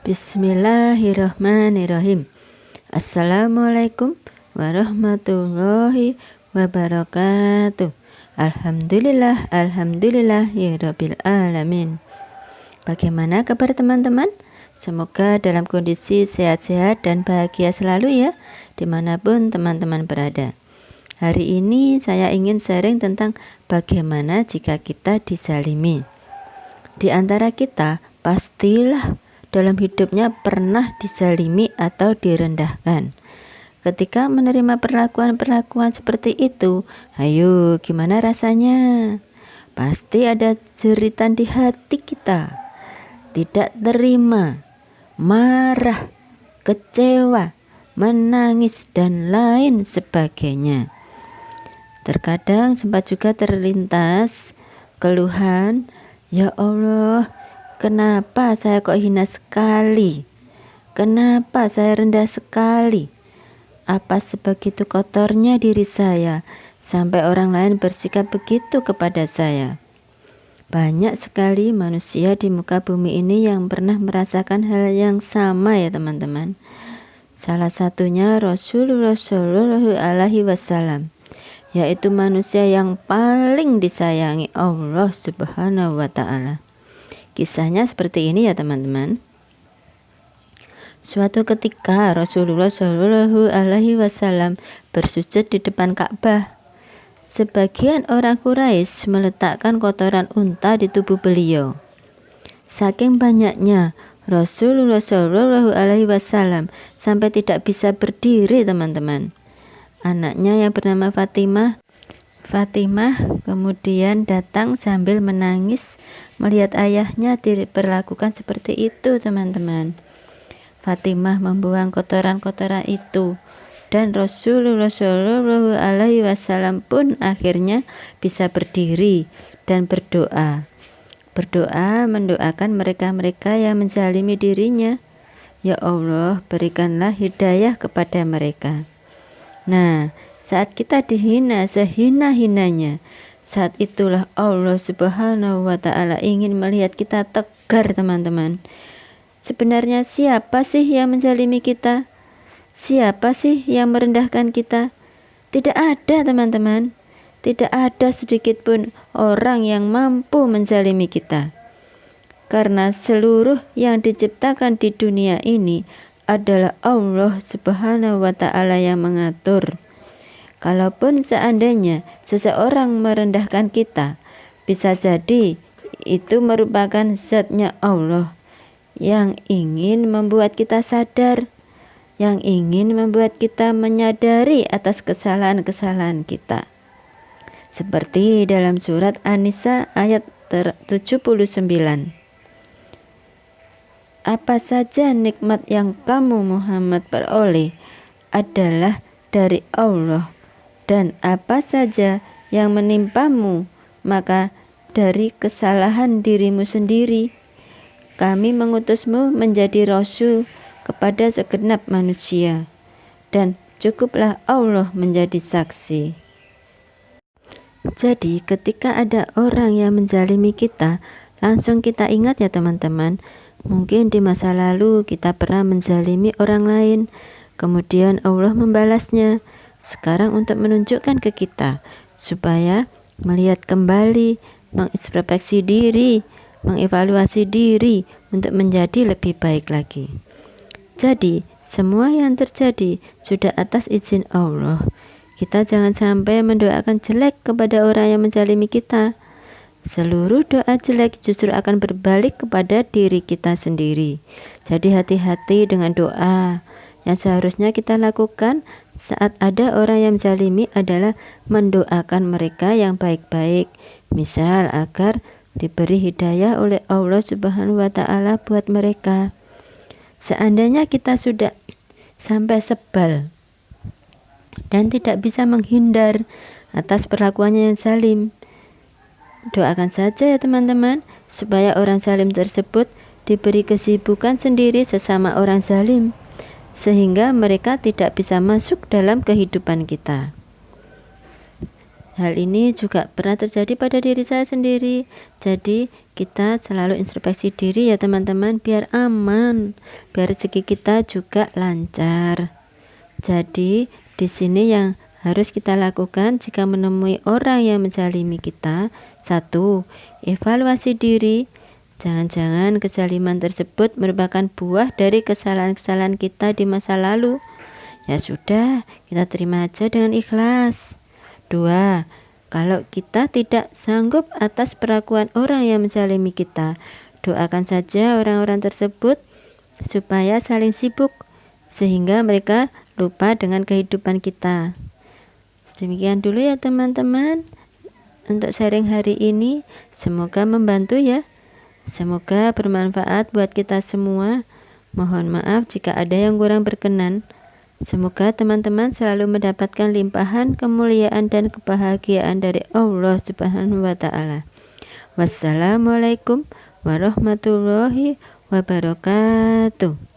Bismillahirrahmanirrahim. Assalamualaikum warahmatullahi wabarakatuh. Alhamdulillah, ya Rabbil alamin. Bagaimana kabar teman-teman? Semoga dalam kondisi sehat-sehat dan bahagia selalu ya, dimanapun teman-teman berada. Hari ini saya ingin sharing tentang bagaimana jika kita dizalimi. Di antara kita pastilah dalam hidupnya pernah dizalimi atau direndahkan. Ketika menerima perlakuan-perlakuan seperti itu, ayo gimana rasanya? Pasti ada jeritan di hati kita. Tidak terima, marah, kecewa, menangis, dan lain sebagainya. Terkadang sempat juga terlintas keluhan, ya Allah, kenapa saya kok hina sekali? Kenapa saya rendah sekali? Apa sebegitu kotornya diri saya sampai orang lain bersikap begitu kepada saya? Banyak sekali manusia di muka bumi ini yang pernah merasakan hal yang sama ya teman-teman. Salah satunya Rasulullah Shallallahu Alaihi Wasallam, yaitu manusia yang paling disayangi Allah Subhanahu wa Ta'ala. Kisahnya seperti ini ya teman-teman. Suatu ketika Rasulullah Shallallahu Alaihi Wasallam bersujud di depan Ka'bah. Sebagian orang Quraisy meletakkan kotoran unta di tubuh beliau. Saking banyaknya Rasulullah Shallallahu Alaihi Wasallam sampai tidak bisa berdiri teman-teman. Anaknya yang bernama Fatimah kemudian datang sambil menangis melihat ayahnya diperlakukan seperti itu teman-teman. Fatimah membuang kotoran-kotoran itu dan Rasulullah Shallallahu Alaihi Wasallam pun akhirnya bisa berdiri dan berdoa mendoakan mereka-mereka yang menzalimi dirinya. Ya Allah, berikanlah hidayah kepada mereka. Nah, saat kita dihina sehina-hinanya, saat itulah Allah Subhanahu wa Ta'ala ingin melihat kita tegar teman-teman. Sebenarnya siapa sih yang menzalimi kita? Siapa sih yang merendahkan kita? Tidak ada teman-teman. Tidak ada sedikit pun orang yang mampu menzalimi kita. Karena seluruh yang diciptakan di dunia ini adalah Allah Subhanahu wa Ta'ala yang mengatur. Kalaupun seandainya seseorang merendahkan kita, bisa jadi itu merupakan zatnya Allah yang ingin membuat kita sadar, yang ingin membuat kita menyadari atas kesalahan-kesalahan kita. Seperti dalam surat An-Nisa ayat 79. Apa saja nikmat yang kamu Muhammad peroleh adalah dari Allah, dan apa saja yang menimpamu maka dari kesalahan dirimu sendiri. Kami mengutusmu menjadi rasul kepada segenap manusia, dan cukuplah Allah menjadi saksi. Jadi ketika ada orang yang menzalimi kita, langsung kita ingat ya teman-teman, mungkin di masa lalu kita pernah menzalimi orang lain, kemudian Allah membalasnya. Sekarang untuk menunjukkan ke kita supaya melihat kembali, mengintrospeksi diri, mengevaluasi diri untuk menjadi lebih baik lagi. Jadi semua yang terjadi sudah atas izin Allah. Kita jangan sampai mendoakan jelek kepada orang yang menzalimi kita. Seluruh doa jelek justru akan berbalik kepada diri kita sendiri. Jadi hati-hati dengan doa. Yang seharusnya kita lakukan saat ada orang yang menzalimi adalah mendoakan mereka yang baik-baik. Misal agar diberi hidayah oleh Allah Subhanahu wa Ta'ala buat mereka. Seandainya kita sudah sampai sebal dan tidak bisa menghindar atas perlakuannya yang zalim, doakan saja ya teman-teman supaya orang zalim tersebut diberi kesibukan sendiri sesama orang zalim, sehingga mereka tidak bisa masuk dalam kehidupan kita. Hal ini juga pernah terjadi pada diri saya sendiri. Jadi kita selalu introspeksi diri ya teman-teman, biar aman, biar rezeki kita juga lancar. Jadi di sini yang harus kita lakukan jika menemui orang yang menzalimi kita. 1. Evaluasi diri. Jangan-jangan kezaliman tersebut merupakan buah dari kesalahan-kesalahan kita di masa lalu. Ya sudah, kita terima aja dengan ikhlas. 2. Kalau kita tidak sanggup atas perlakuan orang yang menzalimi kita, doakan saja orang-orang tersebut supaya saling sibuk sehingga mereka lupa dengan kehidupan kita. Demikian dulu ya teman-teman untuk sharing hari ini. Semoga membantu ya. Semoga bermanfaat buat kita semua. Mohon maaf jika ada yang kurang berkenan. Semoga teman-teman selalu mendapatkan limpahan kemuliaan dan kebahagiaan dari Allah Subhanahu wa Ta'ala. Wassalamualaikum warahmatullahi wabarakatuh.